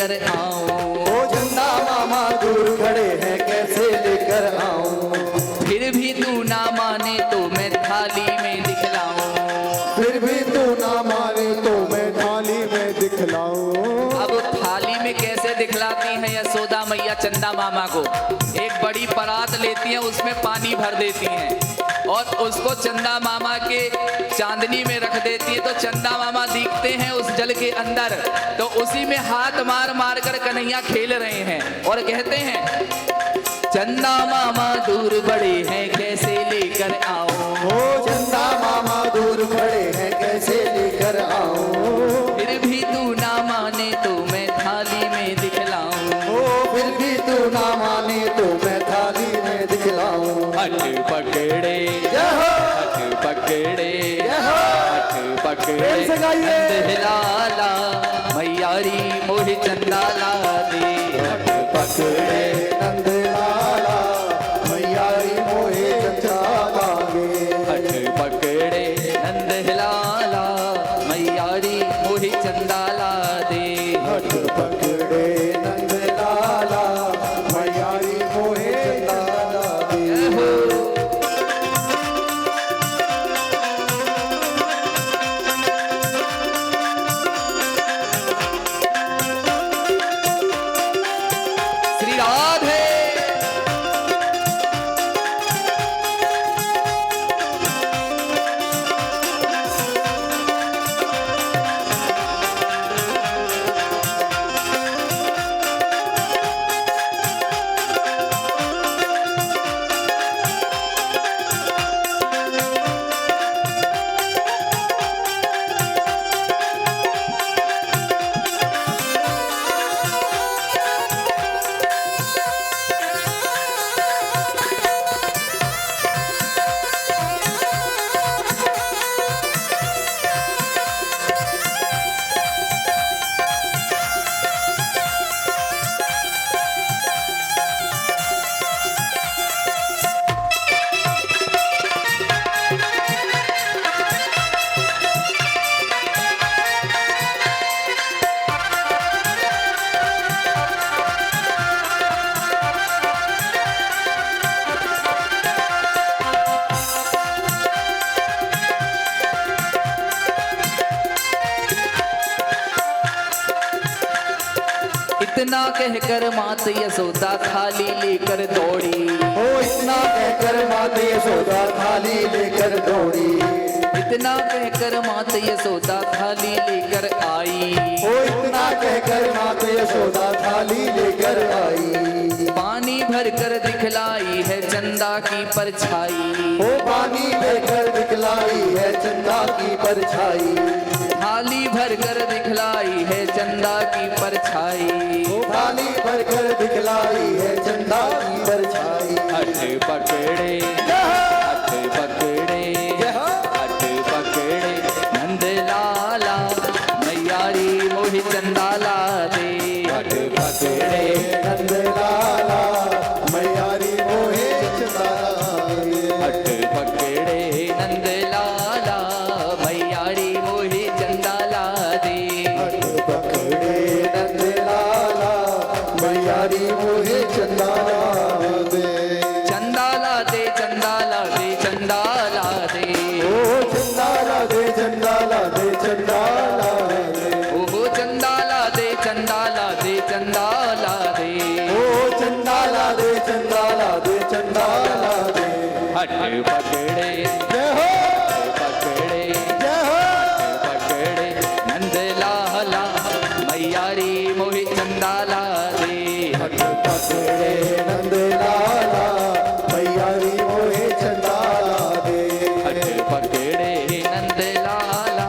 लेकर आऊं? ओ चंदा मामा दूर खड़े हैं कैसे लेकर आऊं? फिर भी तू ना माने तो मैं थाली में दिखलाऊं। फिर भी तू ना माने तो मैं थाली में दिखलाऊं। अब थाली में कैसे दिखलाती हैं यशोदा मैया चंदा मामा को? एक बड़ी परात लेती हैं, उसमें पानी भर देती हैं और उसको चंदा मामा के चांदनी में रख देती है। तो चंदा मामा दिखते हैं उस जल के अंदर, तो उसी में हाथ मार मार कर कन्हैया खेल रहे हैं और कहते हैं चंदा मामा दूर बड़े हैं कैसे लेकर आऊं? ओ चंदा मामा दूर खड़े हैं कैसे लेकर आऊं? फिर भी तू ना माने तो मैं थाली में दिखलाऊं। ओ फिर भी तू ना माने तो मैं थाली में दिखलाऊं। हट पकड़े हट पकड़े हट पकड़े नंदलाला मैयारी मोहि चंदाला दे। हट पकड़े नंदलाला मैयारी मोहे चंदाला दे। हट पकड़े नंदलाला मैयारी मोहि चंदाला दे। हट पकड़े नंदलाला मैयारी मोहे चंदाला दे। श्री राधे। इतना कहकर मात यशोदा थाली लेकर दौड़ी। ओ इतना कहकर मात यशोदा थाली लेकर दौड़ी। इतना कहकर मात यशोदा थाली लेकर आई। ओ इतना कहकर मात यशोदा थाली लेकर आई। पानी भर कर दिखलाई है चंदा की परछाई। ओ पानी भरकर दिखलाई है चंदा की परछाई। थाली भर कर दिखलाई है चंदा की परछाई। ओ थाली भरकर दिखलाई है चंदा की परछाई। हट पकड़े हट पकड़े हट पकड़े नंदलाला मैयारी मोहि चंदाला दे। हट पकड़े नंदलाला मैयारी मोहे चंदाला दे। हट पकड़े नंदलाला मैयारी मोहि चंदाला दे। हट पकड़े नंदलाला मैयारी मोहे चंदाला दे। चंदाला दे चंदाला दे चंदाला दे। ओ चंदाला दे चंदाला दे चंदाला दे। ओहो चंदाला दे चंदाला दे चंदाला दे। ओ चंदाला दे चंदाला दे चंदाला दे। हट पकड़े जय हो पकड़े जय हो। पकड़े नंदलाला मैयारी मोहि चंदाला दे। हट पकड़े नंदलाला मैयारी मोहे चंदाला दे। हट पकड़े नंदलाला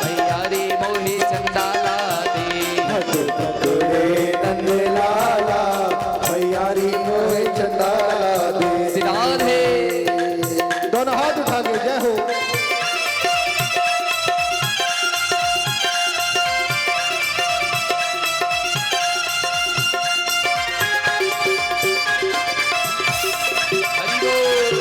मैयारी मोहि चंदाला दे। हट पकड़े नंदलाला मैयारी मोहे चंदाला दे। श्री राधे। दोनों हाथ उठा के जय हो। हरि बोल।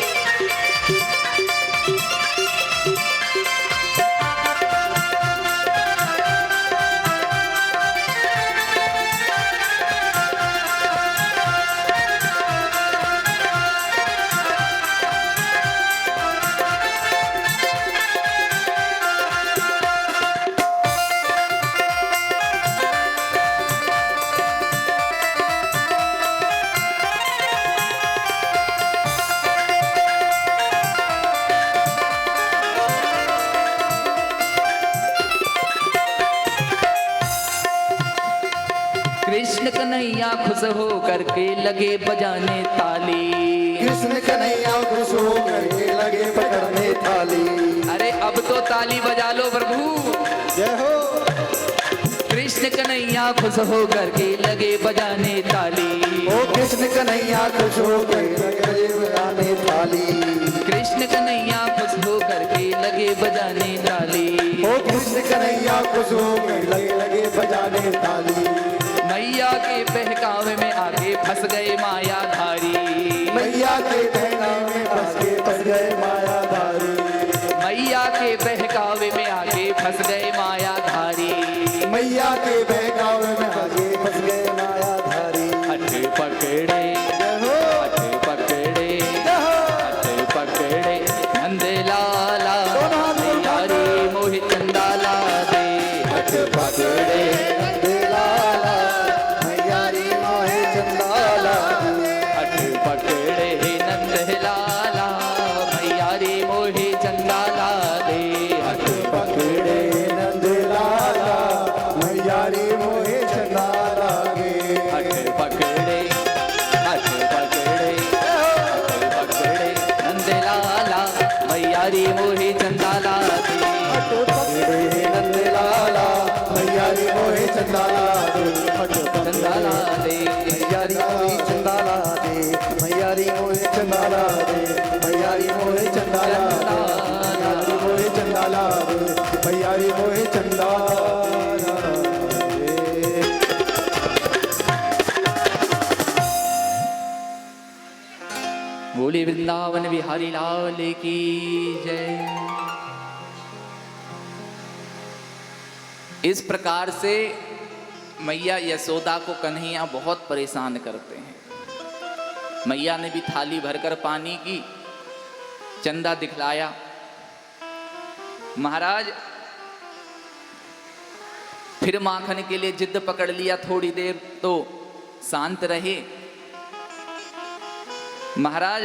कृष्ण कन्हैया खुश हो करके लगे बजाने ताली। कृष्ण कन्हैया खुश हो करके लगे पकड़ने थाली। अरे अब तो ताली बजा लो प्रभु। जय हो। कृष्ण कन्हैया खुश हो करके लगे बजाने ताली। ओ कृष्ण कन्हैया खुश हो करके लगे बजाने थाली। कृष्ण कन्हैया खुश हो करके लगे बजाने ताली। ओ कृष्ण कन्हैया खुश हो करके लगे बजाने थाली। मैया के बहकावे में आगे फंस गए मायाधारी। मैया के बहकावे में फंस गए मायाधारी। मैया के बहकावे में आगे फंस गए मायाधारी। मैया के बहकावे में आगे फंस गए मायाधारी। हट पकड़े हो। हट पकड़े हट पकड़े नंद लाला यारी मोहि चंदाला दे। हट पकड़े नंद लाला मैयारी मोहे चंदाला। हट पकड़े नंद लाला मैयारी मोहि चंदाला दे। हट पकड़े नंद लाला मैयारी मोहे चंदाला गे। हट पकड़े हट पकड़े हट पकड़े नंद लाला मैयारी मोहि चंदाला दे। हट पकड़े नंद लाला मैयारी मोहे चंदाला दे। हट चंदाला दे मैयारी मोहे चंदाला दे। मैयारी मोहे चंदाला दे। मैयारी मोहे चंदाला दे। मैयारी मोहे चंदाला दे। मैयारी मोहे चंदाला दे। बोले वृंदावन बिहारी लाल की जय। इस प्रकार से मैया यशोदा को कन्हैया बहुत परेशान करते हैं। मैया ने भी थाली भरकर पानी की चंदा दिखलाया। महाराज फिर माखन के लिए जिद पकड़ लिया। थोड़ी देर तो शांत रहे। महाराज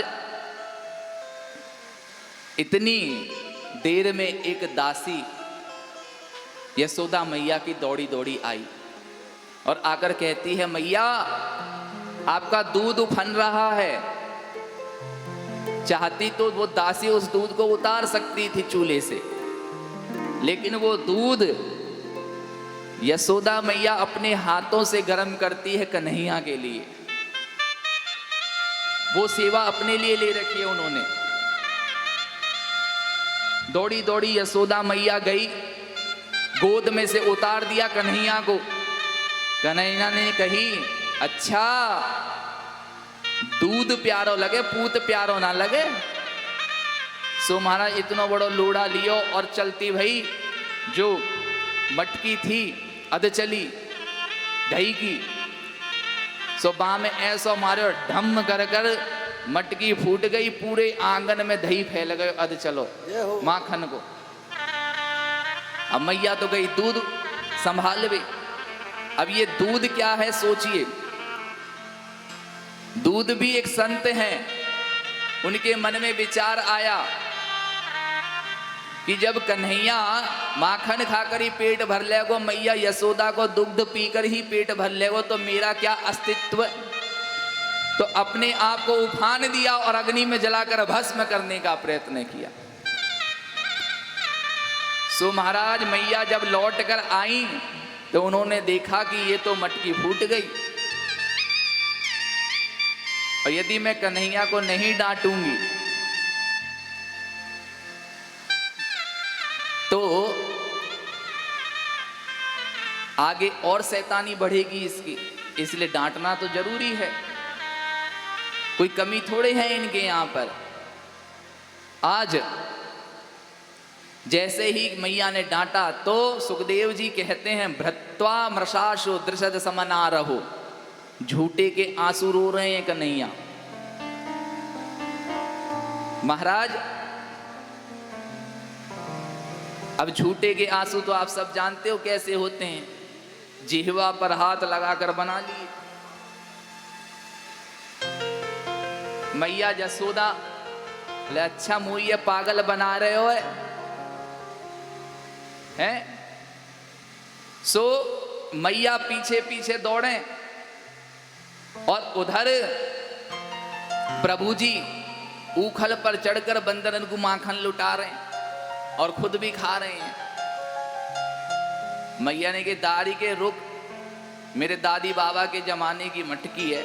इतनी देर में एक दासी यशोदा मैया की दौड़ी दौड़ी आई और आकर कहती है, मैया आपका दूध उफन रहा है। चाहती तो वो दासी उस दूध को उतार सकती थी चूल्हे से, लेकिन वो दूध यशोदा मैया अपने हाथों से गर्म करती है कन्हैया के लिए। वो सेवा अपने लिए ले रखी है उन्होंने। दौड़ी दौड़ी यशोदा मैया गई, गोद में से उतार दिया कन्हैया को। कन्हैया ने कही, अच्छा दूध प्यारो लगे पूत प्यारो ना लगे। सो महाराज इतना बड़ो लोड़ा लियो और चलती भई। जो मटकी थी अध चली दही की, सो बा में ऐसा मारे ढम कर कर मटकी फूट गई। पूरे आंगन में दही फैल गए अध चलो माखन को। अब मैया तो गई दूध संभालवे। अब ये दूध क्या है सोचिए। दूध भी एक संत हैं। उनके मन में विचार आया कि जब कन्हैया माखन खाकर ही पेट भर लेगो, मैया यशोदा को दुग्ध पीकर ही पेट भर लेगो, तो मेरा क्या अस्तित्व। तो अपने आप को उफान दिया और अग्नि में जलाकर भस्म करने का प्रयत्न किया। सो महाराज मैया जब लौट कर आई तो उन्होंने देखा कि ये तो मटकी फूट गई। और यदि मैं कन्हैया को नहीं डांटूंगी तो आगे और शैतानी बढ़ेगी इसकी, इसलिए डांटना तो जरूरी है। कोई कमी थोड़े है इनके यहां पर। आज जैसे ही मैया ने डांटा तो सुखदेव जी कहते हैं, भ्रत्वा मृषाशु दृशद समना रहो। झूठे के आंसू रो रहे हैं कन्हैया। महाराज अब झूठे के आंसू तो आप सब जानते हो कैसे होते हैं। जिह्वा पर हाथ लगाकर बना लिए। मैया यशोदा बोले, अच्छा मुझे ये पागल बना रहे हो हैं? सो मैया पीछे पीछे दौड़े और उधर प्रभु जी ऊखल पर चढ़कर बंदरन को माखन लुटा रहे हैं और खुद भी खा रहे हैं। मैया ने के दाढ़ी के रुक, मेरे दादी बाबा के जमाने की मटकी है,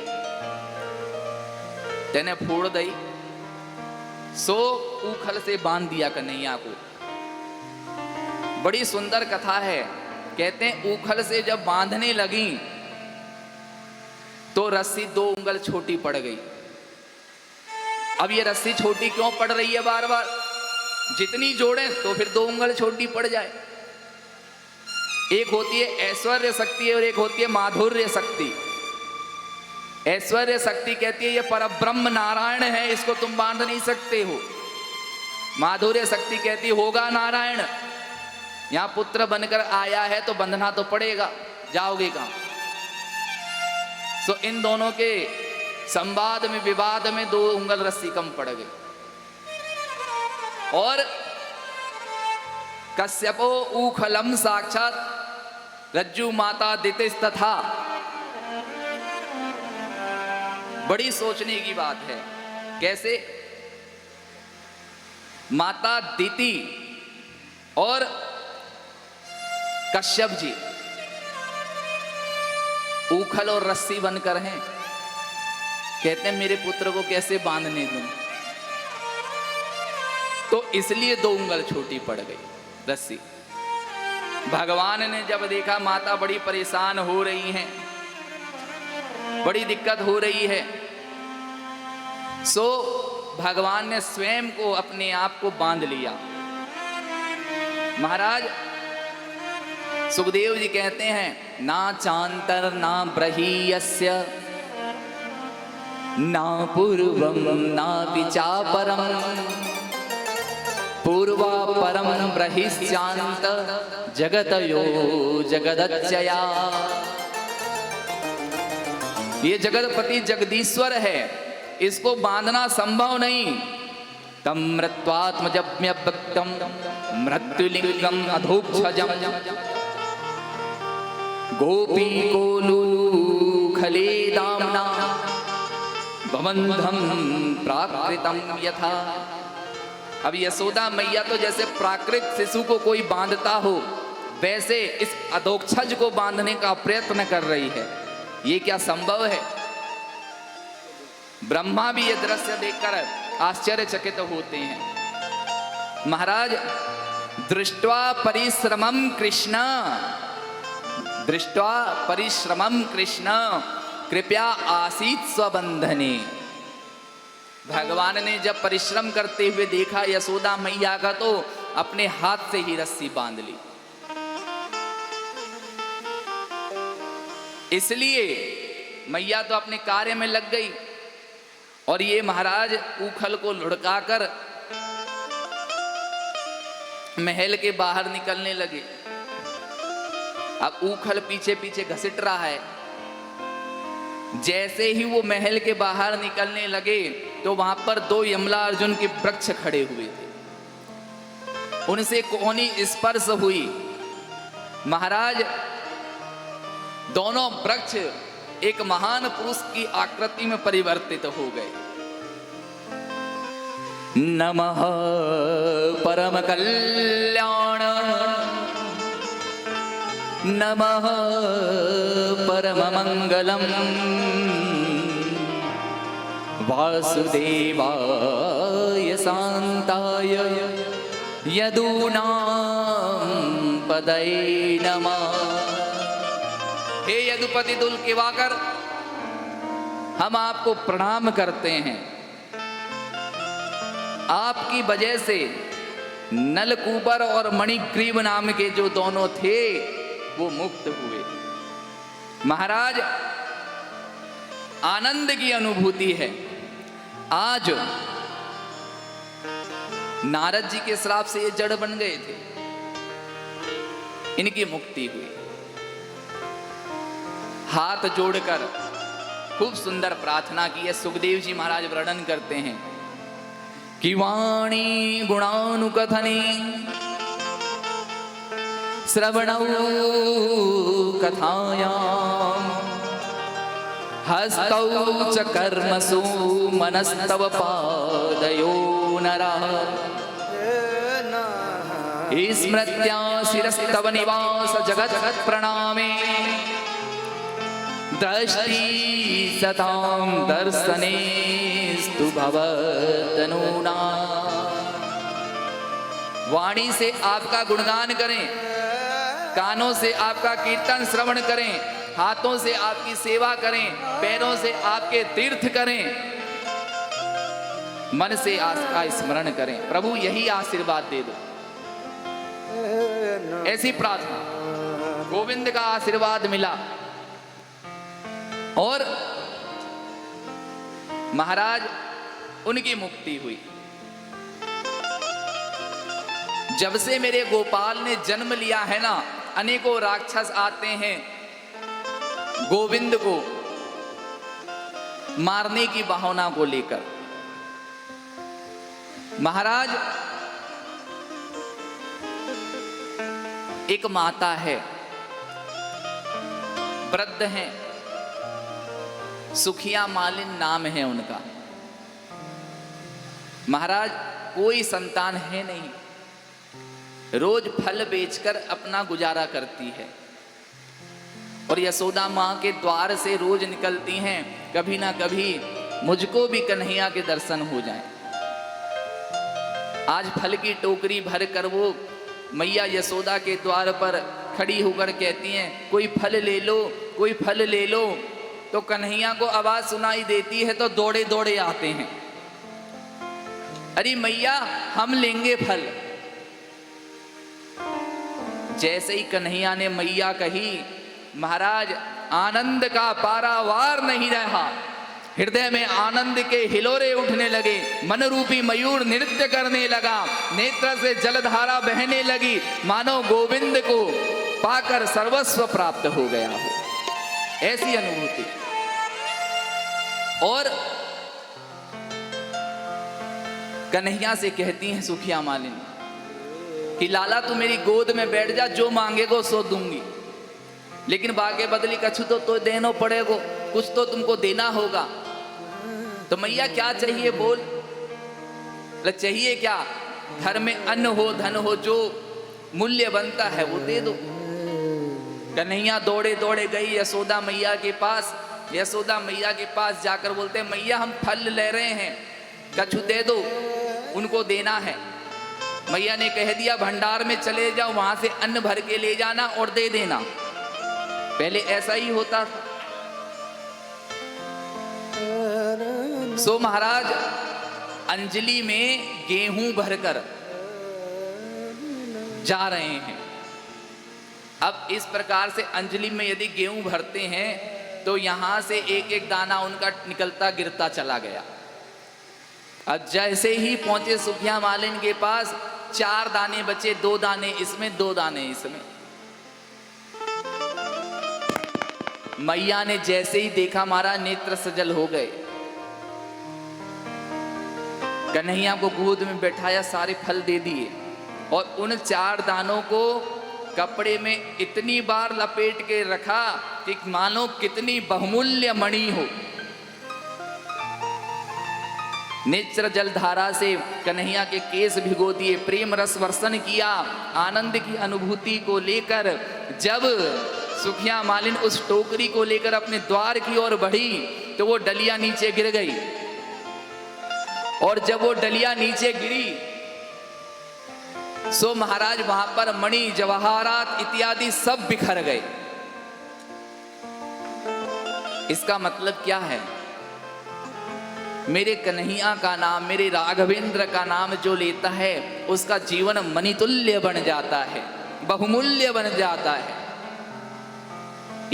तेने फोड़ दई सो ऊखल से बांध दिया कन्हैया को। बड़ी सुंदर कथा है। कहते हैं ऊखल से जब बांधने लगी तो रस्सी 2 उंगल छोटी पड़ गई। अब ये रस्सी छोटी क्यों पड़ रही है बार बार? जितनी जोड़े तो फिर 2 उंगल छोटी पड़ जाए। एक होती है ऐश्वर्य शक्ति और एक होती है माधुर्य शक्ति। ऐश्वर्य शक्ति कहती है ये परब्रह्म नारायण है, इसको तुम बांध नहीं सकते हो। माधुर्य शक्ति कहती होगा नारायण, यहां पुत्र बनकर आया है तो बंधना तो पड़ेगा, जाओगे कहां? सो इन दोनों के संवाद में, विवाद में 2 उंगल रस्सी कम पड़ गई। और कश्यपो ऊखलम साक्षात रज्जु माता दितिस्तथा। बड़ी सोचने की बात है। कैसे? माता दिति और कश्यप जी ऊखल और रस्सी बनकर हैं। कहते हैं मेरे पुत्र को कैसे बांधने दूं, तो इसलिए 2 उंगल छोटी पड़ गई रस्सी। भगवान ने जब देखा माता बड़ी परेशान हो रही हैं, बड़ी दिक्कत हो रही है, सो भगवान ने स्वयं को, अपने आप को बांध लिया। महाराज सुखदेव जी कहते हैं ना चांतर ना ब्रहीयस्य ना पूर्वम ना विचापरम पूर्वा परम ब्रहिश्चांत जगतयो जगदच्चया। ये जगतपति जगदीश्वर है, इसको बांधना संभव नहीं। तम मृत्वात्मजम्यभक्तम मृत्युलिंगम अधोक्षजम गोपी कोलूखले दाम्ना बबंधम प्राकृतम यथा। अब यशोदा मैया तो जैसे प्राकृत शिशु को कोई बांधता हो, वैसे इस अधोक्षज को बांधने का प्रयत्न कर रही है। ये क्या संभव है? ब्रह्मा भी ये दृश्य देखकर आश्चर्यचकित होते हैं। महाराज दृष्ट्वा परिश्रमम कृष्ण, दृष्ट्वा परिश्रमम कृष्ण कृपया आसीत स्वबंधने। भगवान ने जब परिश्रम करते हुए देखा यशोदा मैया का, तो अपने हाथ से ही रस्सी बांध ली। इसलिए मैया तो अपने कार्य में लग गई और ये महाराज ऊखल को लुढ़काकर महल के बाहर निकलने लगे। अब ऊखल पीछे पीछे घसीट रहा है। जैसे ही वो महल के बाहर निकलने लगे तो वहां पर 2 यमला अर्जुन के वृक्ष खड़े हुए थे। उनसे कोहनी स्पर्श हुई। महाराज दोनों वृक्ष एक महान पुरुष की आकृति में परिवर्तित हो गए। नमः परम कल्याण नमः परम मंगलम वासुदेवाय शांताय यदूनां पदये नमः। हे यदुपति दुल किवाकर, हम आपको प्रणाम करते हैं। आपकी वजह से नलकूबर और मणिग्रीव नाम के जो दोनों थे वो मुक्त हुए। महाराज आनंद की अनुभूति है। आज नारद जी के श्राप से ये जड़ बन गए थे, इनकी मुक्ति हुई। हाथ जोड़कर खूब सुंदर प्रार्थना की है। सुखदेव जी महाराज वर्णन करते हैं कि वाणी गुणानुकथने श्रवणौ कथायां हस्तौ च कर्मसु मनस्तव पादयो नरः स्मृत्या शिरस्तव निवास जगत् प्रणामे दृष्टि सतां दर्शनेस्तु भवतनूना। वाणी से आपका गुणगान करें, कानों से आपका कीर्तन श्रवण करें, हाथों से आपकी सेवा करें, पैरों से आपके तीर्थ करें, मन से आपका स्मरण करें। प्रभु यही आशीर्वाद दे दो, ऐसी प्रार्थना। गोविंद का आशीर्वाद मिला और महाराज उनकी मुक्ति हुई। जब से मेरे गोपाल ने जन्म लिया है ना, अनेकों राक्षस आते हैं गोविंद को मारने की भावना को लेकर। महाराज एक माता है, वृद्ध हैं, सुखिया मालिन नाम है उनका। महाराज कोई संतान है नहीं, रोज फल बेचकर अपना गुजारा करती है और यशोदा माँ के द्वार से रोज निकलती हैं, कभी ना कभी मुझको भी कन्हैया के दर्शन हो जाएं। आज फल की टोकरी भर कर वो मैया यशोदा के द्वार पर खड़ी होकर कहती हैं, कोई फल ले लो, कोई फल ले लो। तो कन्हैया को आवाज सुनाई देती है तो दौड़े दौड़े आते हैं, अरे मैया हम लेंगे फल। जैसे ही कन्हैया ने मैया कही, महाराज आनंद का पारावार नहीं रहा, हृदय में आनंद के हिलोरे उठने लगे, मन रूपी मयूर नृत्य करने लगा, नेत्र से जलधारा बहने लगी, मानो गोविंद को पाकर सर्वस्व प्राप्त हो गया हो, ऐसी अनुभूति। और कन्हैया से कहती हैं सुखिया मालिन कि लाला तू मेरी गोद में बैठ जा, जो मांगेगो सो दूंगी, लेकिन बागे बदली कछु तो देना पड़ेगा, कुछ तो तुमको देना होगा। तो मैया क्या चाहिए बोल? चाहिए क्या? घर में अन्न हो, धन हो, जो मूल्य बनता है वो दे दो। कन्हैया दौड़े दौड़े गई यशोदा मैया के पास। यशोदा मैया के पास जाकर बोलते हैं, मैया हम फल ले रहे हैं, कछु दे दो, उनको देना है। मैया ने कह दिया भंडार में चले जाओ, वहां से अन्न भर के ले जाना और दे देना। पहले ऐसा ही होता था। सो महाराज अंजलि में गेहूं भरकर जा रहे हैं। अब इस प्रकार से अंजलि में यदि गेहूं भरते हैं तो यहां से एक एक दाना उनका निकलता गिरता चला गया। अब जैसे ही पहुंचे सुखिया मालिन के पास, 4 दाने बचे, 2 दाने इसमें, 2 दाने इसमें। मैया ने जैसे ही देखा महाराज नेत्र सजल हो गए। कन्हैया को गोद में बैठाया, सारे फल दे दिए और उन 4 दानों को कपड़े में इतनी बार लपेट के रखा कि मानो कितनी बहुमूल्य मणि हो। नेत्र जलधारा से कन्हैया के केस भिगो दिए, प्रेम रस वर्षण किया। आनंद की अनुभूति को लेकर जब सुखिया मालिन उस टोकरी को लेकर अपने द्वार की ओर बढ़ी तो वो डलिया नीचे गिर गई, और जब वो डलिया नीचे गिरी सो महाराज वहां पर मणि जवाहरात इत्यादि सब बिखर गए। इसका मतलब क्या है? मेरे कन्हैया का नाम, मेरे राघवेंद्र का नाम जो लेता है उसका जीवन मणितुल्य बन जाता है, बहुमूल्य बन जाता है।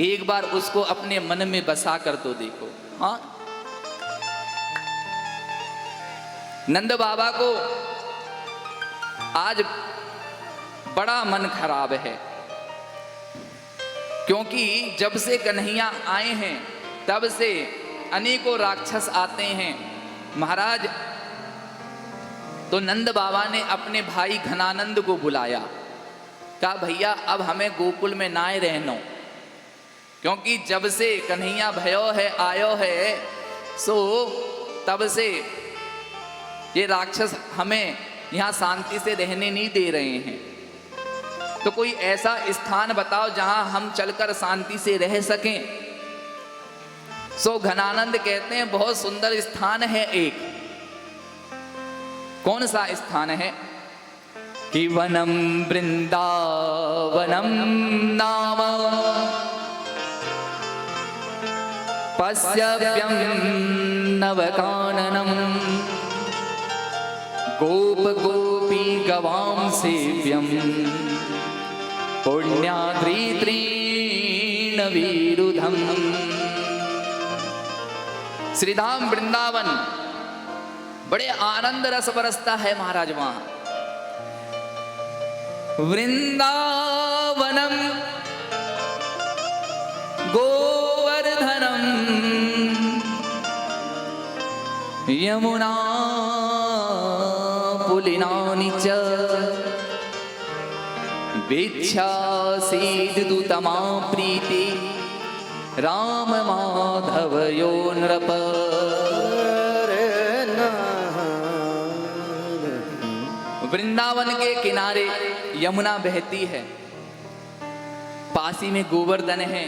एक बार उसको अपने मन में बसा कर तो देखो। हाँ, नंद बाबा को आज बड़ा मन खराब है, क्योंकि जब से कन्हैया आए हैं तब से अनेकों राक्षस आते हैं। महाराज तो नंद बाबा ने अपने भाई घनानंद को बुलाया, कहा भैया अब हमें गोकुल में ना रहना, क्योंकि जब से कन्हैया भयो है आयो है, सो तब से ये राक्षस हमें यहाँ शांति से रहने नहीं दे रहे हैं। तो कोई ऐसा स्थान बताओ जहां हम चलकर शांति से रह सकें। सो घनानंद कहते हैं बहुत सुंदर स्थान है एक। कौन सा स्थान है? कि वनम वृंदावनम नाम पश्यव्यम नवकाननम गोप गोपी गवां सेव्यम पुण्याद्रितृण विरुधम। श्रीधाम वृंदावन बड़े आनंद रस बरसता है महाराज वहां। वृंदावनम गोवर्धनम यमुना पुलिनानि च विच्छासीदुतमा प्रीति राम माधवयो नृप। वृंदावन के किनारे यमुना बहती है, पासी में गोवर्धन है।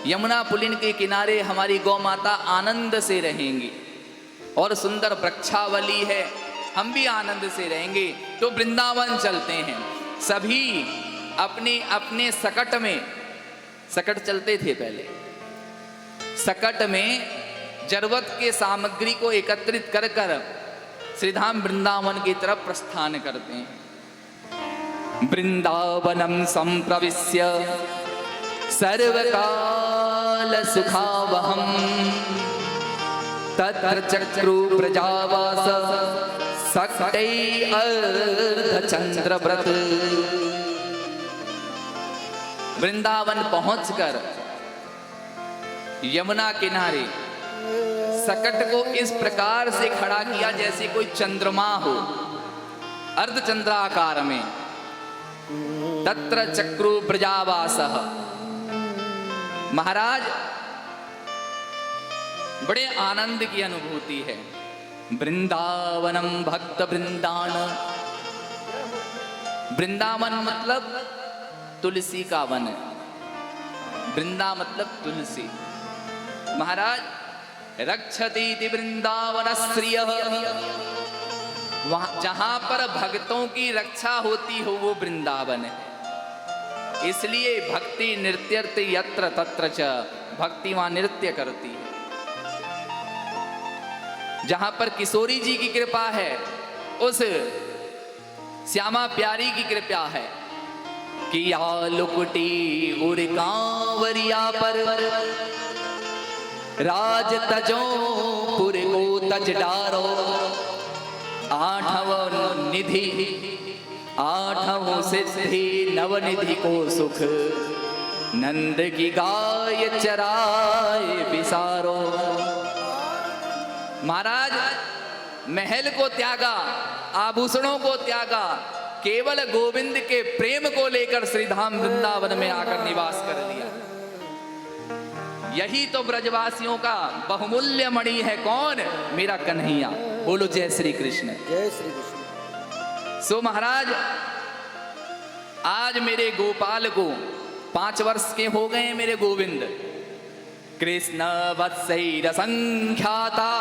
यमुना पुलिन के किनारे हमारी गौ माता आनंद से रहेंगी और सुंदर वृक्षावली है, हम भी आनंद से रहेंगे। तो वृंदावन चलते हैं सभी अपने अपने सकट में। सकट चलते थे पहले, सकट में जरूरत के सामग्री को एकत्रित कर कर श्रीधाम वृंदावन की तरफ प्रस्थान करते हैं। वृंदावनम संप्रविश्य सर्वकाल सुखावहम तत्र चक्रु प्रजावास सक्तै अर्धचंद्रव्रत। वृंदावन पहुंचकर यमुना किनारे सकट को इस प्रकार से खड़ा किया जैसे कोई चंद्रमा हो, अर्धचंद्राकार में। तत्र चक्रु प्रजावासः। महाराज बड़े आनंद की अनुभूति है। वृंदावनम भक्त वृंदावन। वृंदावन मतलब तुलसी का वन है। वृंदा मतलब तुलसी। महाराज रक्षतीति वृंदावन श्रियः। वहां जहां पर भक्तों की रक्षा होती हो वो वृंदावन है। इसलिए भक्ति नृत्यर्थ यत्र तत्र च। भक्ति वहां नृत्य करती है। जहां पर किशोरी जी की कृपा है, उस श्यामा प्यारी की कृपा है कि या लुकुटी उर कांवरिया पर राज तजो पुर को तज डारो। आठवं निधि आठवं सिद्धि नवनिधि को सुख नंद की गाय चराए बिसारो। महाराज महल को त्यागा, आभूषणों को त्यागा, केवल गोविंद के प्रेम को लेकर श्रीधाम वृंदावन में आकर निवास कर लिया। यही तो ब्रजवासियों का बहुमूल्य मणि है। कौन? मेरा कन्हैया। बोलो जय श्री कृष्ण। जय श्री कृष्ण। सो महाराज आज मेरे गोपाल को 5 वर्ष के हो गए। मेरे गोविंद कृष्ण वत्सैर संख्याता।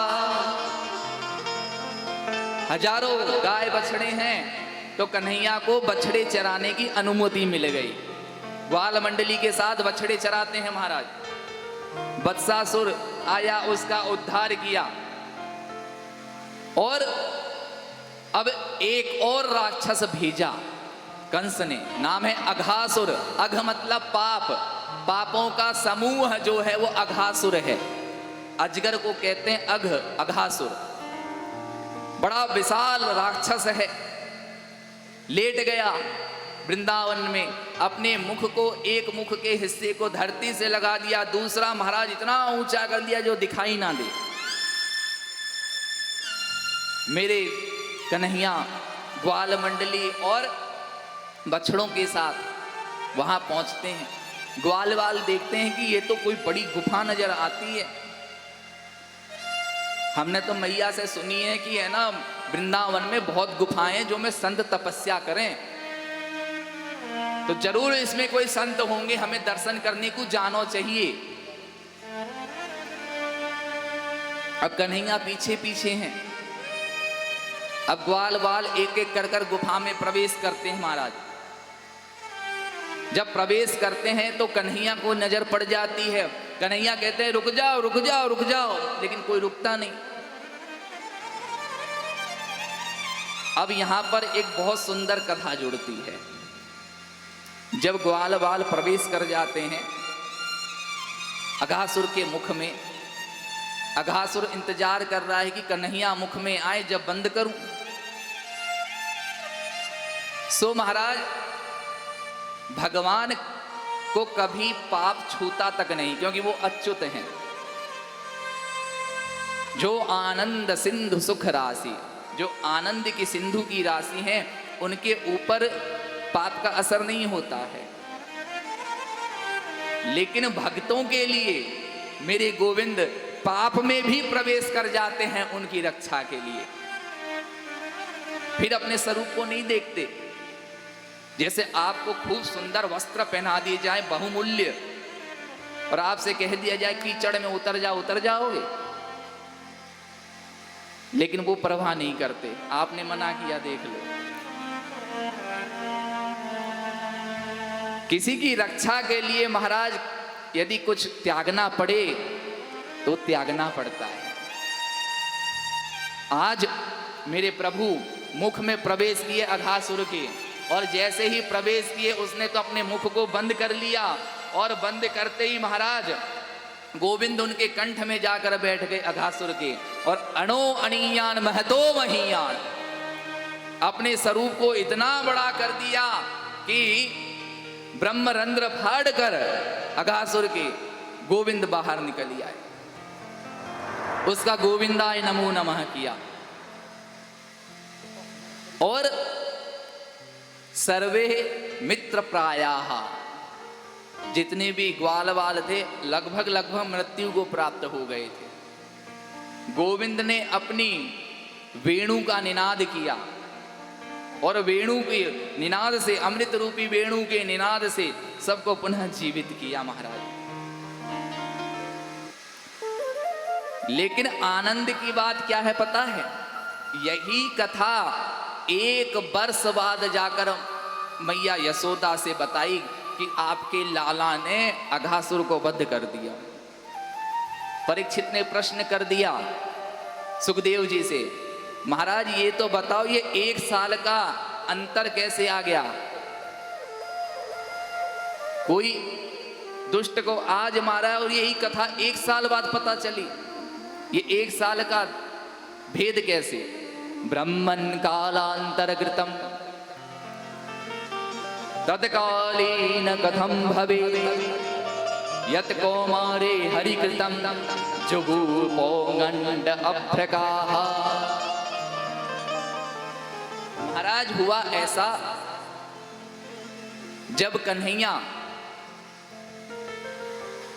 हजारों गाय बछड़े हैं, तो कन्हैया को बछड़े चराने की अनुमति मिल गई। ग्वाल मंडली के साथ बछड़े चराते हैं महाराज। वत्सासुर आया, उसका उद्धार किया। और अब एक और राक्षस भेजा कंस ने, नाम है अघासुर। अघ मतलब पाप, पापों का समूह जो है वो अघासुर है। अजगर को कहते हैं अघ, अघासुर। बड़ा विशाल राक्षस है। लेट गया वृंदावन में, अपने मुख को, एक मुख के हिस्से को धरती से लगा दिया, दूसरा महाराज इतना ऊंचा कर दिया जो दिखाई ना दे। मेरे कन्हैया ग्वाल मंडली और बछड़ों के साथ वहां पहुंचते हैं। ग्वाल वाल देखते हैं कि ये तो कोई बड़ी गुफा नजर आती है। हमने तो मैया से सुनी है कि है ना वृंदावन में बहुत गुफाएं जो में संत तपस्या करें, तो जरूर इसमें कोई संत होंगे, हमें दर्शन करने को जाना चाहिए। अब कन्हैया पीछे पीछे हैं। अब ग्वाल बाल एक एक कर कर गुफा में प्रवेश करते हैं महाराज। जब प्रवेश करते हैं तो कन्हैया को नजर पड़ जाती है। कन्हैया कहते हैं रुक जाओ रुक जाओ रुक जाओ, लेकिन कोई रुकता नहीं। अब यहां पर एक बहुत सुंदर कथा जुड़ती है। जब ग्वाल बाल प्रवेश कर जाते हैं अघासुर के मुख में, अघासुर इंतजार कर रहा है कि कन्हैया मुख में आए, जब बंद करूं। सो महाराज भगवान को कभी पाप छूता तक नहीं, क्योंकि वो अच्युत हैं। जो आनंद सिंधु सुख राशि, जो आनंद की सिंधु की राशि है, उनके ऊपर पाप का असर नहीं होता है। लेकिन भक्तों के लिए मेरे गोविंद पाप में भी प्रवेश कर जाते हैं उनकी रक्षा के लिए। फिर अपने स्वरूप को नहीं देखते। जैसे आपको खूब सुंदर वस्त्र पहना दिए जाए बहुमूल्य, और आपसे कह दिया जाए कीचड़ में उतर जाओ, उतर जाओगे, लेकिन वो परवाह नहीं करते। आपने मना किया, देख लो। किसी की रक्षा के लिए महाराज यदि कुछ त्यागना पड़े तो त्यागना पड़ता है। आज मेरे प्रभु मुख में प्रवेश किए अघासुर के, और जैसे ही प्रवेश किए उसने तो अपने मुख को बंद कर लिया, और बंद करते ही महाराज गोविंद उनके कंठ में जाकर बैठ गए अघासुर के, और अणो अणीयान महतो महीयान, अपने स्वरूप को इतना बड़ा कर दिया कि ब्रह्मरंध्र फाड़ कर अघासुर के गोविंद बाहर निकल आए। उसका गोविंदाय नमो नमः किया, और सर्वे मित्र प्रायाः, जितने भी ग्वाल वाल थे लगभग मृत्यु को प्राप्त हो गए थे। गोविंद ने अपनी वेणु का निनाद किया, और वेणु के निनाद से, अमृत रूपी वेणु के निनाद से सबको पुनः जीवित किया महाराज। लेकिन आनंद की बात क्या है पता है? यही कथा 1 वर्ष बाद जाकर मैया यशोदा से बताई कि आपके लाला ने अघासुर को वध कर दिया। परीक्षित ने प्रश्न कर दिया सुखदेव जी से, महाराज ये तो बताओ, ये 1 साल का अंतर कैसे आ गया? कोई दुष्ट को आज मारा और यही कथा 1 साल बाद पता चली। ये 1 साल का भेद कैसे? ब्रह्मन् कालांतरकृतम् तत्कालीन कथम भवेत् यत् कौमारे हरिकृतं जुगुपो गंड अभ्रकाः। महाराज हुआ ऐसा, जब कन्हैया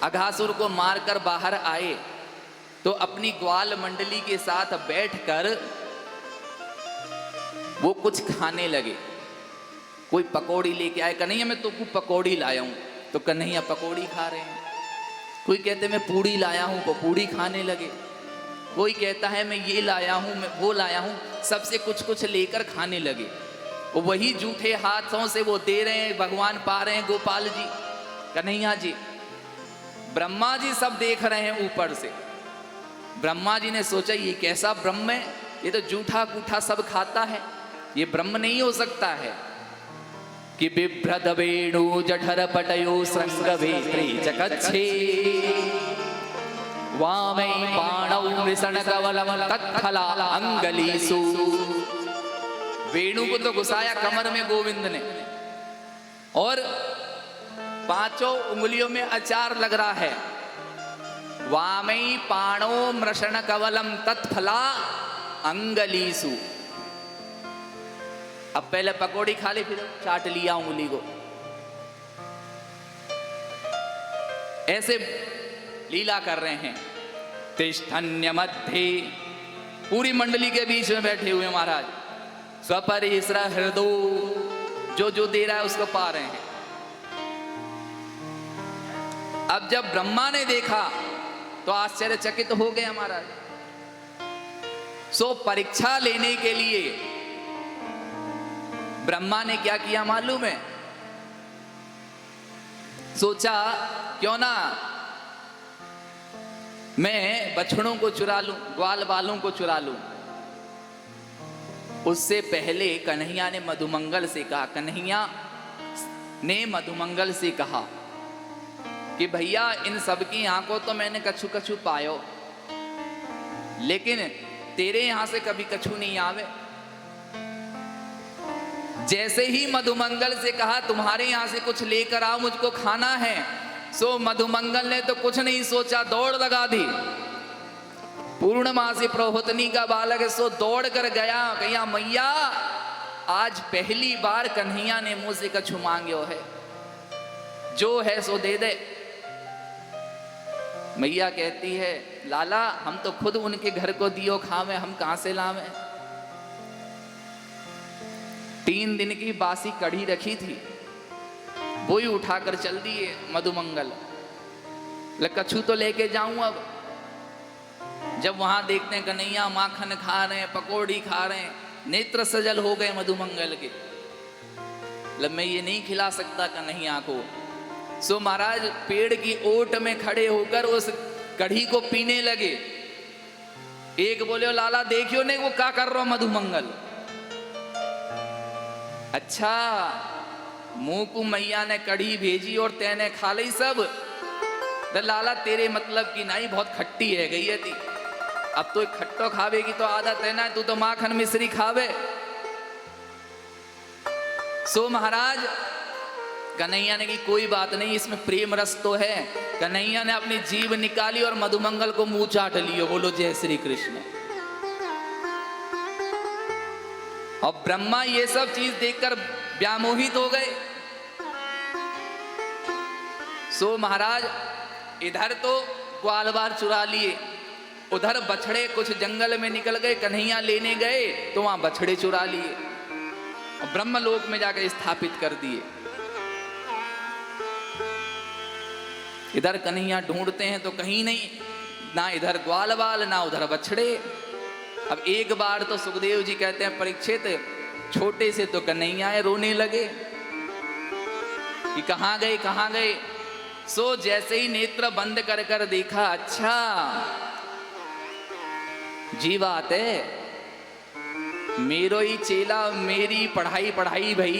अघासुर को मारकर बाहर आए तो अपनी ग्वाल मंडली के साथ बैठकर वो कुछ खाने लगे। कोई पकौड़ी लेके आए, कन्हैया मैं तुमको पकौड़ी लाया हूं, तो कन्हैया पकौड़ी खा रहे हैं। कोई कहते मैं पूड़ी लाया हूं, तो पूड़ी खाने लगे। कोई कहता है मैं ये लाया हूं, मैं वो लाया हूं, सबसे कुछ कुछ लेकर खाने लगे। वो वही जूठे हाथों से वो दे रहे हैं, भगवान पा रहे हैं, गोपाल जी, कन्हैया जी। ब्रह्मा जी सब देख रहे हैं ऊपर से। ब्रह्मा जी ने सोचा ये कैसा ब्रह्म है, ये तो जूठा कूठा सब खाता है, ये ब्रह्म नहीं हो सकता है। कि बिभ्रद वेणु जठर पटयो श्रृंगवेत्री चकच्छे वामै पाणौ वृषण कवलम तत्फला अंगलीसु। वेणु को तो घुसाया कमर में गोविंद ने, और 5 उंगलियों में अचार लग रहा है। वामै पाणो मृषण कवलम तत्फला अंगलीसु। अब पहले पकौड़ी खा ली, फिर चाट लिया उंगली को। ऐसे लीला कर रहे हैं। तिष्ठन्य मध्य, पूरी मंडली के बीच में बैठे हुए महाराज। स्वपरिसर हृदय, जो दे रहा है उसको पा रहे हैं। अब जब ब्रह्मा ने देखा तो आश्चर्यचकित हो गए महाराज। सो परीक्षा लेने के लिए ब्रह्मा ने क्या किया मालूम है? सोचा क्यों ना मैं बछड़ों को चुरा लूं, ग्वाल बालों को चुरा लूं। उससे पहले कन्हैया ने मधुमंगल से कहा, कन्हैया ने मधुमंगल से कहा कि भैया इन सब की आंखों तो मैंने कछु कछु पायो, लेकिन तेरे यहां से कभी कछु नहीं आवे। जैसे ही मधुमंगल से कहा तुम्हारे यहां से कुछ लेकर आओ, मुझको खाना है, सो मधुमंगल ने तो कुछ नहीं सोचा, दौड़ लगा दी। पूर्णमासी प्रहोतनी का बालक है, सो दौड़ कर गया। कहिया मैया आज पहली बार कन्हैया ने मुंह से कछु मांग्यो है, जो है सो दे दे। मैया कहती है लाला हम तो खुद उनके घर को दियो खावे, हम कहां से लावे। 3 दिन की बासी कढ़ी रखी थी, वो ही उठाकर चल दिए मधुमंगल। कछु तो लेके जाऊं। अब जब वहां देखते हैं कन्हैया माखन खा रहे हैं, पकौड़ी खा रहे हैं, नेत्र सजल हो गए मधुमंगल के। मैं ये नहीं खिला सकता कन्हैया को। सो महाराज पेड़ की ओट में खड़े होकर उस कढ़ी को पीने लगे। एक बोले लाला देखियो नहीं वो क्या कर रहा मधुमंगल। अच्छा मुंह को मैया ने कढ़ी भेजी और तेने खा ली सब। लाला तेरे मतलब की नहीं, बहुत खट्टी है गई है थी। अब तो खट्टो खावे की तो आदत है ना, तू तो माखन मिश्री खावे। सो महाराज कन्हैया ने की कोई बात नहीं, इसमें प्रेम रस तो है। कन्हैया ने अपनी जीभ निकाली और मधुमंगल को मुंह चाट लियो। बोलो जय श्री कृष्ण। और ब्रह्मा ये सब चीज देखकर व्यामोहित हो गए। सो महाराज इधर तो ग्वाल बाल चुरा लिए, उधर बछड़े कुछ जंगल में निकल गए, कन्हैया लेने गए तो वहां बछड़े चुरा लिए और ब्रह्मलोक में जाकर स्थापित कर दिए। इधर कन्हैया ढूंढते हैं तो कहीं नहीं, ना इधर ग्वाल बाल ना उधर बछड़े। अब एक बार तो सुखदेव जी कहते हैं परीक्षित छोटे से तो कन्हैया रोने लगे कि कहां गए कहां गए। सो जैसे ही नेत्र बंद कर कर देखा, अच्छा जी बात है, मेरो ही चेला मेरी पढ़ाई पढ़ाई भाई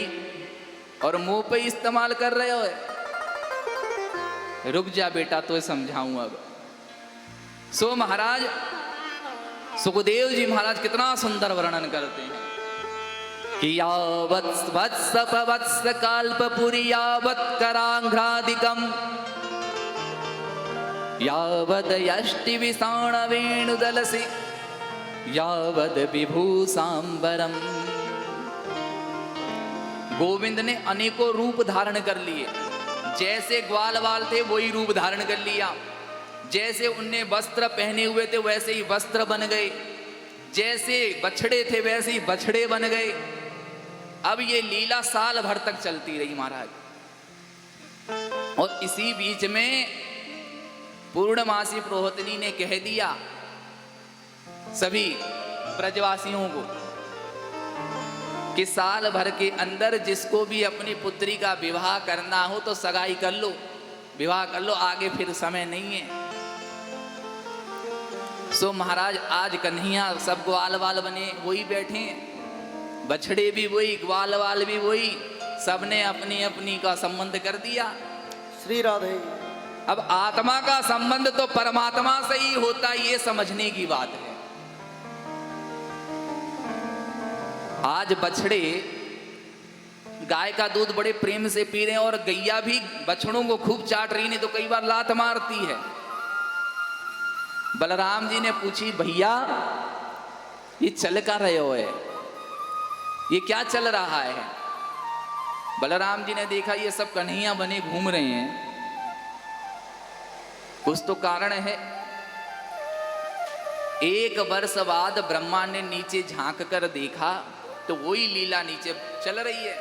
और मुंह पे इस्तेमाल कर रहे हो। रुक जा बेटा तो समझाऊं अब। सो महाराज सुखदेव जी महाराज कितना सुंदर वर्णन करते हैं कि यावत् वत्स पवत्स काल्पपुरी यावत् करांघ्रादिकम यावद यष्टि विषाण वेणुदलसी यावद विभूषांबरम। गोविंद ने अनेकों रूप धारण कर लिए। जैसे ग्वाल वाल थे वही रूप धारण कर लिया, जैसे उनने वस्त्र पहने हुए थे वैसे ही वस्त्र बन गए, जैसे बछड़े थे वैसे ही बछड़े बन गए। अब ये लीला साल भर तक चलती रही महाराज। और इसी बीच में पूर्णमासी प्रोहतनी ने कह दिया सभी ब्रजवासियों को कि साल भर के अंदर जिसको भी अपनी पुत्री का विवाह करना हो तो सगाई कर लो, विवाह कर लो, आगे फिर समय नहीं है। सो महाराज आज कन्हैया सब ग्वाल वाल बने वही बैठे हैं, बछड़े भी वही, ग्वाल वाल भी वही, सबने अपनी अपनी का संबंध कर दिया। श्री राधे। अब आत्मा का संबंध तो परमात्मा से ही होता है, ये समझने की बात है। आज बछड़े गाय का दूध बड़े प्रेम से पी रहे हैं और गैया भी बछड़ों को खूब चाट रही, नहीं तो कई बार लात मारती है। बलराम जी ने पूछी भैया ये चल का रहे हो है, ये क्या चल रहा है? बलराम जी ने देखा ये सब कन्हैया बने घूम रहे हैं, कुछ तो कारण है। एक वर्ष बाद ब्रह्मा ने नीचे झांक कर देखा तो वही लीला नीचे चल रही है।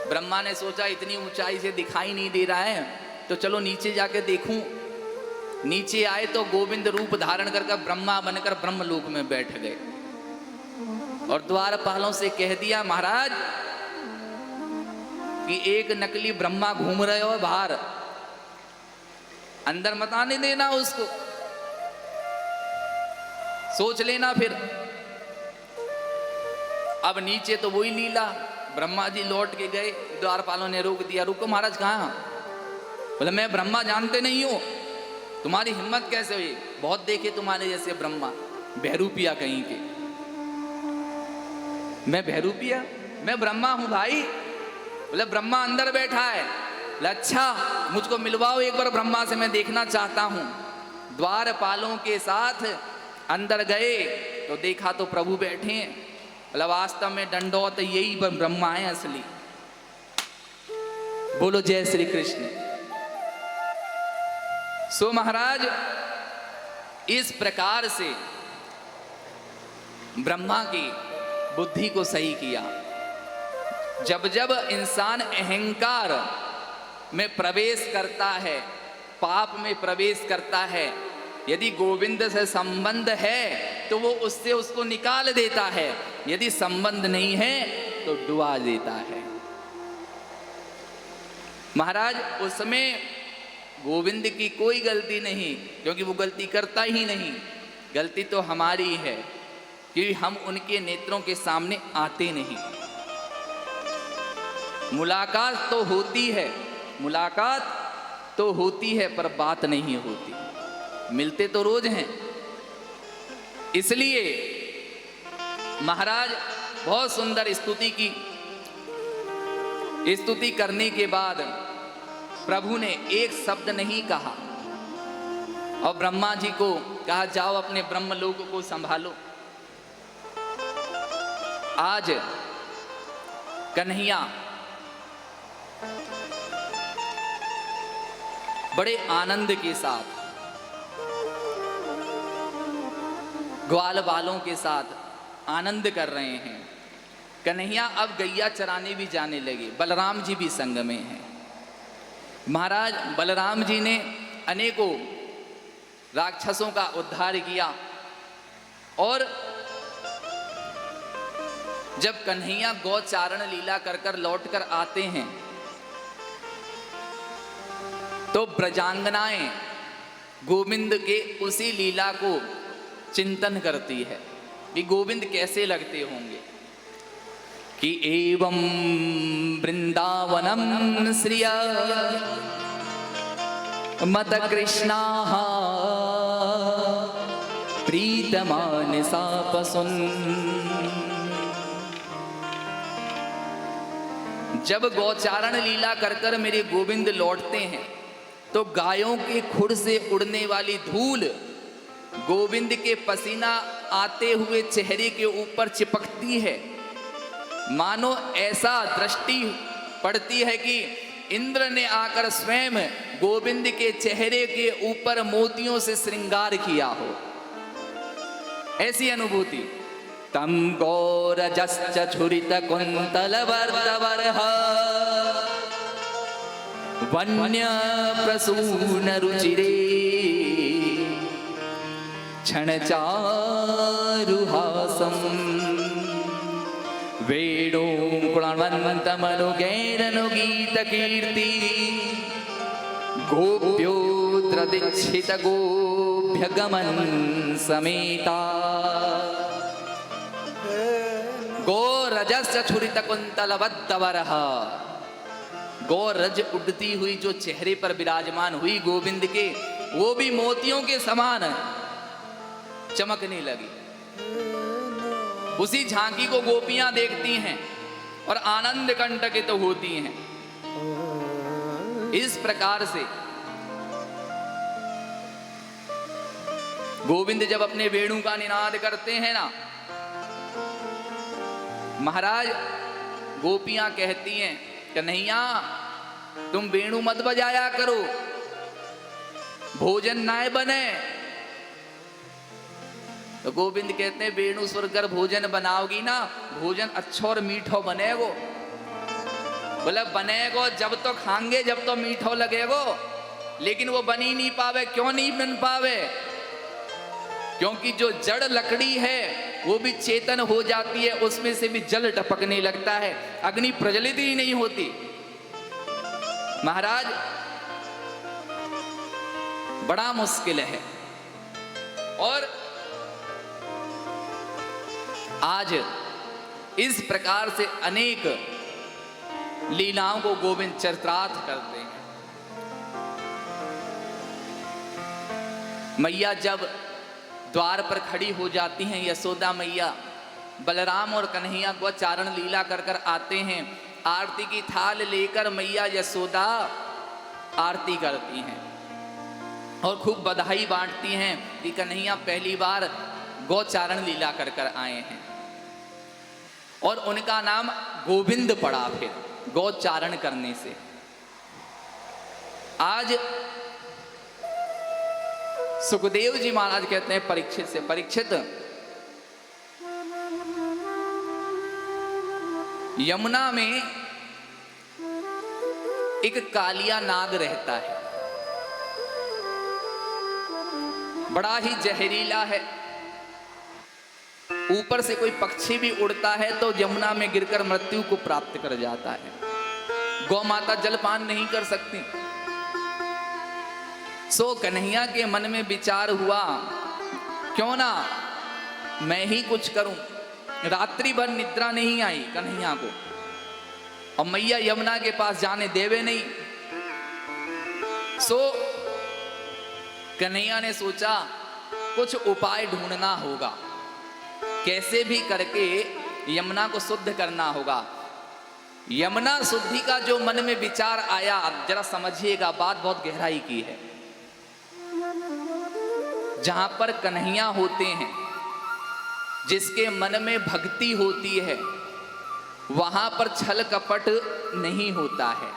ब्रह्मा ने सोचा इतनी ऊंचाई से दिखाई नहीं दे रहा है तो चलो नीचे जाके देखूं। नीचे आए तो गोविंद रूप धारण कर ब्रह्मा बनकर ब्रह्मलोक में बैठ गए और द्वारपालों से कह दिया, महाराज कि एक नकली ब्रह्मा घूम रहे हो बाहर, अंदर मत आने देना उसको, सोच लेना फिर। अब नीचे तो वही लीला। ब्रह्मा जी लौट के गए, द्वारपालों ने रोक दिया, रुको महाराज कहाँ? बोले मैं ब्रह्मा जानते नहीं हो, तुम्हारी हिम्मत कैसे हुई? बहुत देखे तुम्हारे जैसे ब्रह्मा, बहरूपिया कहीं के। मैं बहरूपिया? मैं ब्रह्मा हूं भाई। बोले ब्रह्मा अंदर बैठा है। बोले अच्छा मुझको मिलवाओ एक बार ब्रह्मा से, मैं देखना चाहता हूं। द्वारपालों के साथ अंदर गए तो देखा तो प्रभु बैठे हैं। बोला वास्तव में दंडौत यही ब्रह्मा है असली। बोलो जय श्री कृष्ण। सो महाराज इस प्रकार से ब्रह्मा की बुद्धि को सही किया। जब जब इंसान अहंकार में प्रवेश करता है, पाप में प्रवेश करता है, यदि गोविंद से संबंध है तो वो उससे उसको निकाल देता है, यदि संबंध नहीं है तो डुबा देता है। महाराज उसमें गोविंद की कोई गलती नहीं, क्योंकि वो गलती करता ही नहीं। गलती तो हमारी है कि हम उनके नेत्रों के सामने आते नहीं। मुलाकात तो होती है, मुलाकात तो होती है पर बात नहीं होती। मिलते तो रोज हैं। इसलिए महाराज बहुत सुंदर स्तुति की। स्तुति करने के बाद प्रभु ने एक शब्द नहीं कहा और ब्रह्मा जी को कहा जाओ अपने ब्रह्मलोक को संभालो। आज कन्हैया बड़े आनंद के साथ ग्वाल बालों के साथ आनंद कर रहे हैं। कन्हैया अब गैया चराने भी जाने लगे, बलराम जी भी संग में हैं। महाराज बलराम जी ने अनेकों राक्षसों का उद्धार किया और जब कन्हैया गौचारण लीला कर कर लौट कर आते हैं तो ब्रजांगनाएं गोविंद के उसी लीला को चिंतन करती है कि गोविंद कैसे लगते होंगे। कि एवं वृंदावनम श्रिया मत कृष्णा प्रीतमान सापसुन। जब गौचारण लीला कर कर मेरे गोविंद लौटते हैं तो गायों के खुर से उड़ने वाली धूल गोविंद के पसीना आते हुए चेहरे के ऊपर चिपकती है। मानो ऐसा दृष्टि पड़ती है कि इंद्र ने आकर स्वयं गोविंद के चेहरे के ऊपर मोतियों से श्रृंगार किया हो, ऐसी अनुभूति। तम गौरजश्च छुरित कुंतल वर्तवर्ह वन्य प्रसून रुचिरे क्षण चारुहासम वेणु गुणवंतमनुगैरनुगीत कीर्ति गोप्योत्र दीक्षित गोभ्यगमन समेता। गौरजस्य छुरित कुंतलवत्तवरः, गौरज उड़ती हुई जो चेहरे पर विराजमान हुई गोविंद के, वो भी मोतियों के समान चमकने लगी। उसी झांकी को गोपियां देखती हैं और आनंद कंटकित होती हैं। इस प्रकार से गोविंद जब अपने वेणु का निनाद करते हैं ना, महाराज गोपियां कहती हैं कन्हैया तुम वेणु मत बजाया करो, भोजन ना बने। तो गोविंद कहते हैं वेणु सुर कर भोजन बनाओगी ना, भोजन अच्छा और मीठो बनेगो। बोले बनेगो जब तो खाएंगे, जब तो मीठो लगेगो, लेकिन वो बन ही नहीं पावे। क्यों नहीं बन पावे? क्योंकि जो जड़ लकड़ी है वो भी चेतन हो जाती है, उसमें से भी जल टपकने लगता है, अग्नि प्रज्वलित ही नहीं होती। महाराज बड़ा मुश्किल है। और आज इस प्रकार से अनेक लीलाओं को गोविंद चरितार्थ करते हैं। मैया जब द्वार पर खड़ी हो जाती हैं, यशोदा मैया, बलराम और कन्हैया गोचारण लीला कर कर आते हैं। आरती की थाल लेकर मैया यशोदा आरती करती हैं और खूब बधाई बांटती हैं कि कन्हैया पहली बार गोचारण लीला कर कर आए हैं। और उनका नाम गोविंद पड़ा फिर गोचारण करने से। आज सुखदेव जी महाराज कहते हैं परीक्षित से, परीक्षित यमुना में एक कालिया नाग रहता है, बड़ा ही जहरीला है। ऊपर से कोई पक्षी भी उड़ता है तो यमुना में गिरकर मृत्यु को प्राप्त कर जाता है। गौ माता जलपान नहीं कर सकती। सो कन्हैया के मन में विचार हुआ, क्यों ना मैं ही कुछ करूं। रात्रि भर निद्रा नहीं आई कन्हैया को, और मैया यमुना के पास जाने देवे नहीं। सो कन्हैया ने सोचा कुछ उपाय ढूंढना होगा, कैसे भी करके यमुना को शुद्ध करना होगा। यमुना शुद्धि का जो मन में विचार आया, जरा समझिएगा, बात बहुत गहराई की है। जहां पर कन्हैया होते हैं, जिसके मन में भक्ति होती है, वहां पर छल कपट नहीं होता है।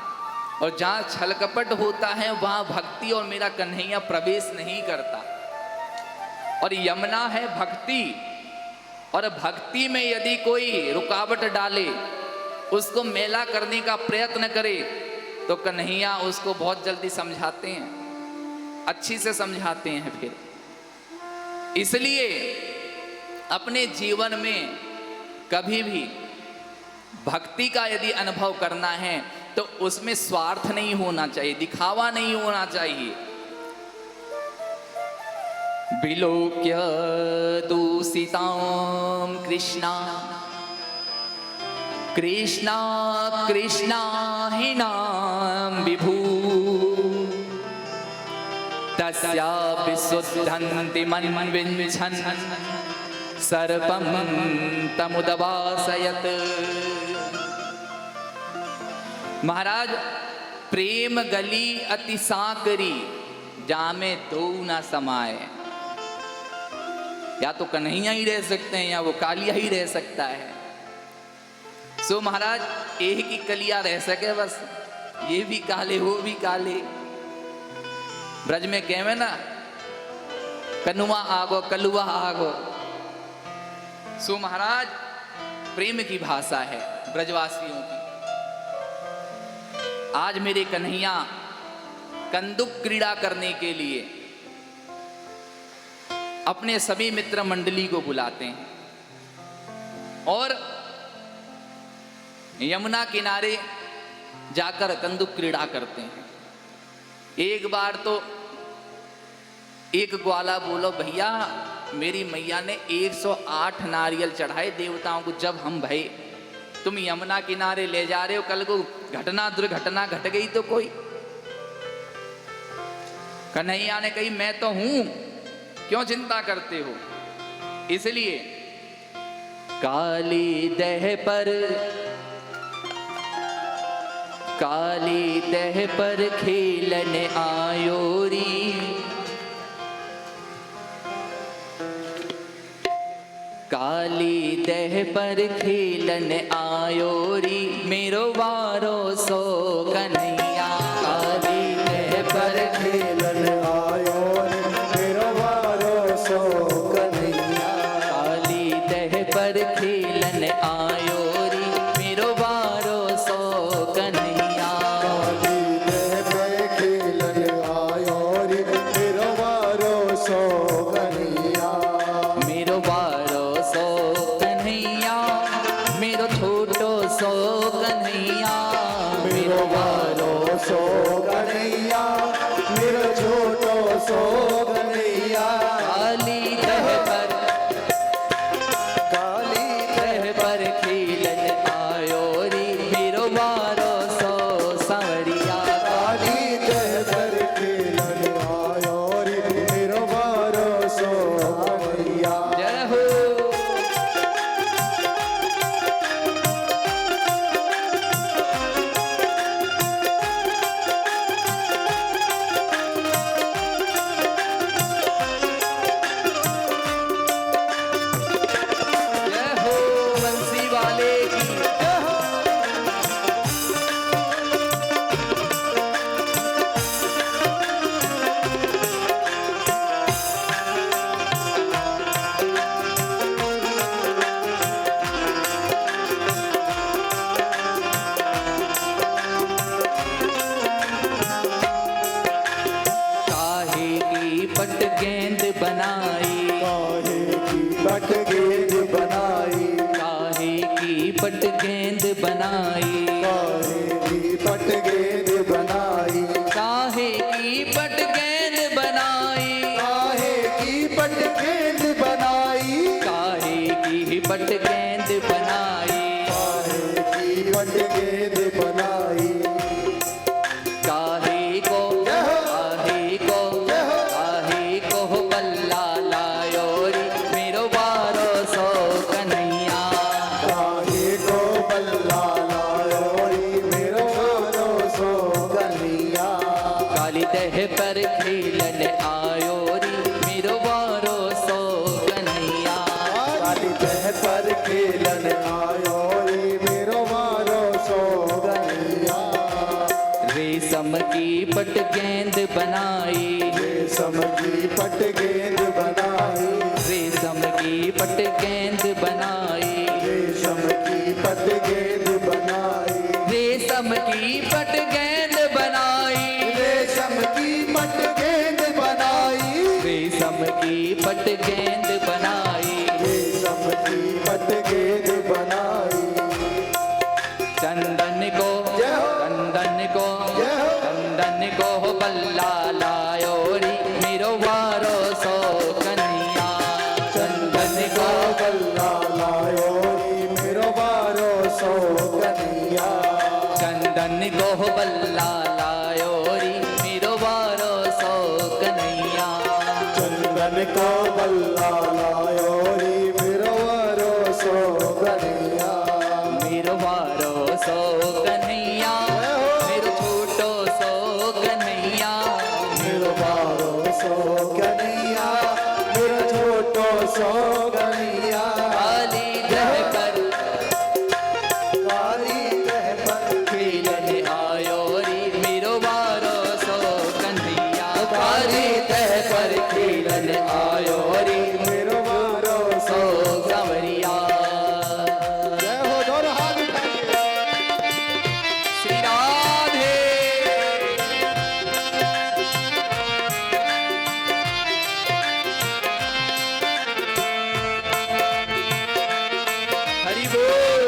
और जहां छल कपट होता है वहां भक्ति और मेरा कन्हैया प्रवेश नहीं करता। और यमुना है भक्ति, और भक्ति में यदि कोई रुकावट डाले, उसको मेला करने का प्रयत्न करे, तो कन्हैया उसको बहुत जल्दी समझाते हैं, अच्छी से समझाते हैं। फिर इसलिए अपने जीवन में कभी भी भक्ति का यदि अनुभव करना है तो उसमें स्वार्थ नहीं होना चाहिए, दिखावा नहीं होना चाहिए। विलोक्य दूषितां कृष्णा कृष्णा कृष्णा हीनां विभू तस्या विशुद्धन्ति मन्विच्छन् सर्पं तमुदवासयत्। महाराज प्रेम गली अति साकरी, जामे दो न समाए। या तो कन्हैया ही रह सकते हैं या वो कालिया ही रह सकता है। सो महाराज एक ही कलिया रह सके बस, ये भी काले वो भी काले। ब्रज में कहवे ना, कनुआ आगो कलुआ आगो। सो महाराज प्रेम की भाषा है ब्रजवासियों की। आज मेरे कन्हैया कंदुक क्रीड़ा करने के लिए अपने सभी मित्र मंडली को बुलाते हैं और यमुना किनारे जाकर कंदुक क्रीड़ा करते हैं। एक बार तो एक ग्वाला बोलो, भैया मेरी मैया ने 108 नारियल चढ़ाए देवताओं को, जब हम भय तुम यमुना किनारे ले जा रहे हो, कल को घटना दुर्घटना घट गई तो कोई। कन्हैया ने कही मैं तो हूं, क्यों चिंता करते हो। इसलिए काली देह पर खेलने आयोरी, काली देह पर खेलने आयोरी, मेरो वारो सो कन्हैया। काली देह पर खेलन आयो सो कन्हैया मेरो बारो सो कन्हैया मेरो छोटो सो कन्हैया मेरो बारो सो कन्हैया मेरो छोटो सो कन्हैया काली तह पर खेलन आयो रे मेरो बारो सो सांवरिया काली तह पर खेलन आयो रे मेरो बारो सो कन्हैया जय हो जय हो बंसी वाले की काहे की पट गेंद बनाई काहे की पट गेंद बनाई काहे की पट गेंद बनाई काहे की पट गेंद बनाई काहे की पट गेंद बनाई काहे की पट गेंद बनाई काहे की पट गेंद बनाई काहे की पट गेंद बनाई काहे को बल्ला लायो रे मेरो बारो सो कन्हैया काहे को बल्ला लायो रे मेरो बारो सो कन्हैया काली तह पर खेलन आयो रे मेरो बारो सो कन्हैया काली तह पर खेलन आयो रे मेरो बारो सो कन्हैया रेशम की पट गेंद बनाई रेशम की पट गेंद बनाई रेशम की पट गेंद बनाई रेशम की पट गेंद बनाई रेशम की पट गेंद बनाई रेशम की पट गेंद बनाई रेशम की पट गेंद बनाई रेशम की पट गेंद बनाई चंदन को जय हो। जय हो। चंदन को बल्ला लायो रे मेरो बारो सो कन्हैया चंदन को बल्ला लायो रे मेरो बारो सो कन्हैया चंदन को बल्ला लायो रे मेरो बारो सो कन्हैया चंदन को बल्ला लायो रे मेरो बारो सो कन्हैया मेरो बारो सो कन्हैया मेरो छोटो सो कन्हैया मेरो बारो सो कन्हैया मेरो छोटो सो कन्हैया काली तह पर काली तह पर खेलन आयो रे मेरो बारो सो कन्हैया काली तह पर खेलन आयो रे मेरो बारो सो सांवरिया जय हो दोनों हाथ उठाइए श्री राधे हरि बोल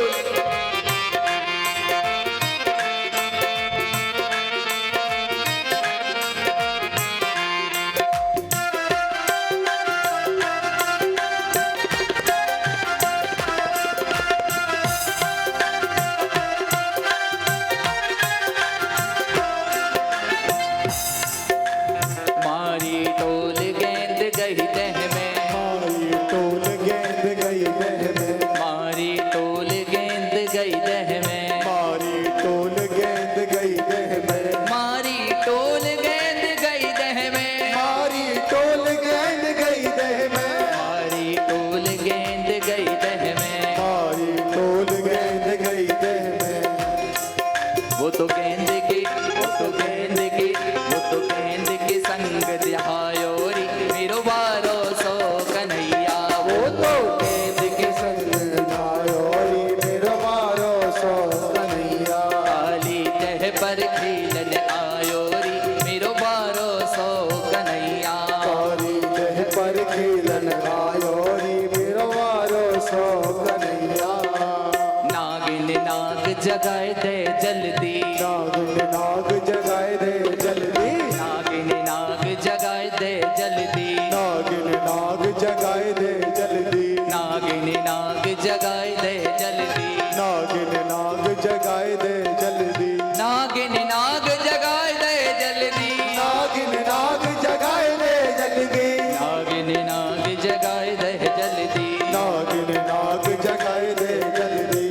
जगाए दे जल्दी, नागिन नाग जगाए दे जल्दी, नागिन नाग जगाए दे जल्दी, नागिन नाग जगाए दे जल्दी, नागिन नाग जगाए दे जल्दी, नागिन नाग जगाए दे जल्दी, नागिन नाग जगाए दे जल्दी, नागिन नाग जगाए दे जल्दी, नागिन नाग जगाए दे जल्दी। नागिन नाग जगाए दे जल्दी।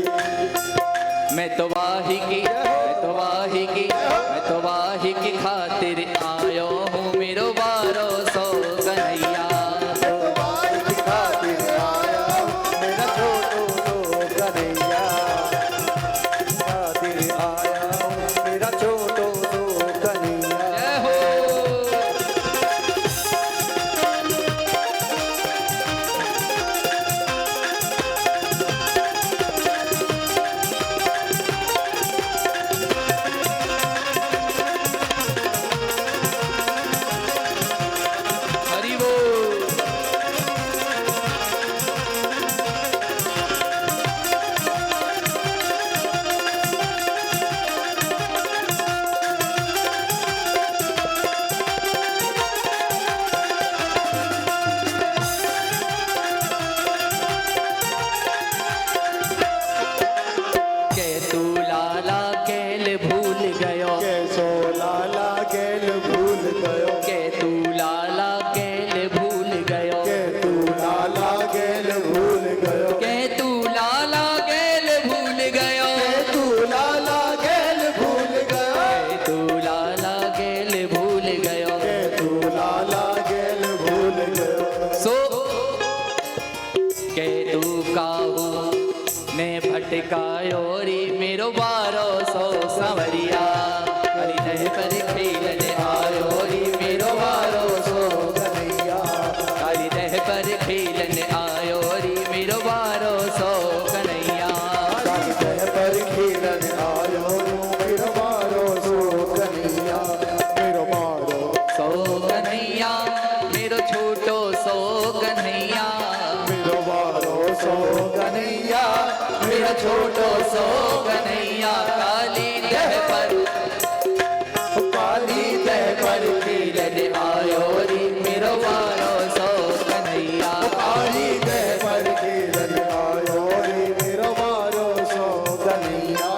मैं तो वाही की, मैं तो वाही की, मैं तो वाही की खातिर आयो हूँ मेरो बारो सो कन्हैया। खातिर आया हूँ मेरा छोटू सो कन्हैया, खातिर आया हूँ मेरा छोटू सो कन्हैया। जय हो। हरि बोल। के तू लाला केल भूल गयो, कैसो लाला गेल भूल गयो, के तू लाला केल भूल गयो, के तू लाला गेल भूल गयो, के तू लाला केल भूल गयो, के तू लाला गेल भूल गयो, के तू लाला केल भूल गयो। के तू लाला गेल भूल गयो। सो के तू काहू ने भटकायो री मेरो बारो सो संवरिया, हरि दह पर खेलने आयो री मेरो बारो सो कन्हैया, हरि दह पर खेलने आयो री मेरो बारो सो कन्हैया। कालिदह पर खेलन आयो हूँ मेरो बारो सो कन्हैया, मेरो बारो सो कन्हैया मेरो छोटो सो कन्हैया, मेरो बारो सो कन्हैया, मेरा छोटो सो कन्हैया। काली दह पर, काली दह पर खेलने आयो री मेरो बारो सो कन्हैया। काली दह पर खेलन आयो रे मेरो बारो सो कन्हैया।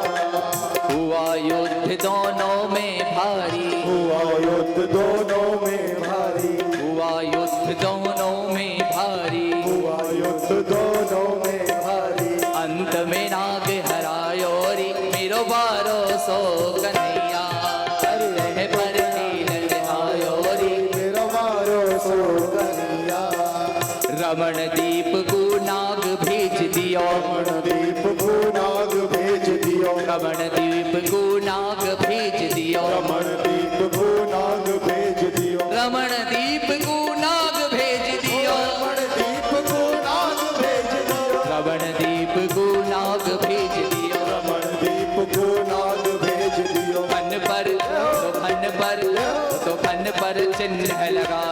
हुआ युद्ध दोनों में भारी, हुआ युद्ध दोनों में भारी, हुआ युद्ध दोनों में भारी, हुआ युद्ध दोनों में भारी, अंत में नाग हरायो री मेरो बारो सो कन्हैया। दह पर खेलने आयो री मेरो बारो सो कन्हैया। रमण दीप को नाग भेज दियो, रमणदीप को नाग भेज दियो, रमणदीप को नाग भेज दियो, रमणदीप को नाग भेज दियो, रमणदीप को नाग भेज दियो, रमणदीप को नाग भेज दियो, रमणदीप को नाग भेज दियो। रमणदीप को नाग भेज दियो। फन पर तो फन पर तो फन पर चिन्ह लगा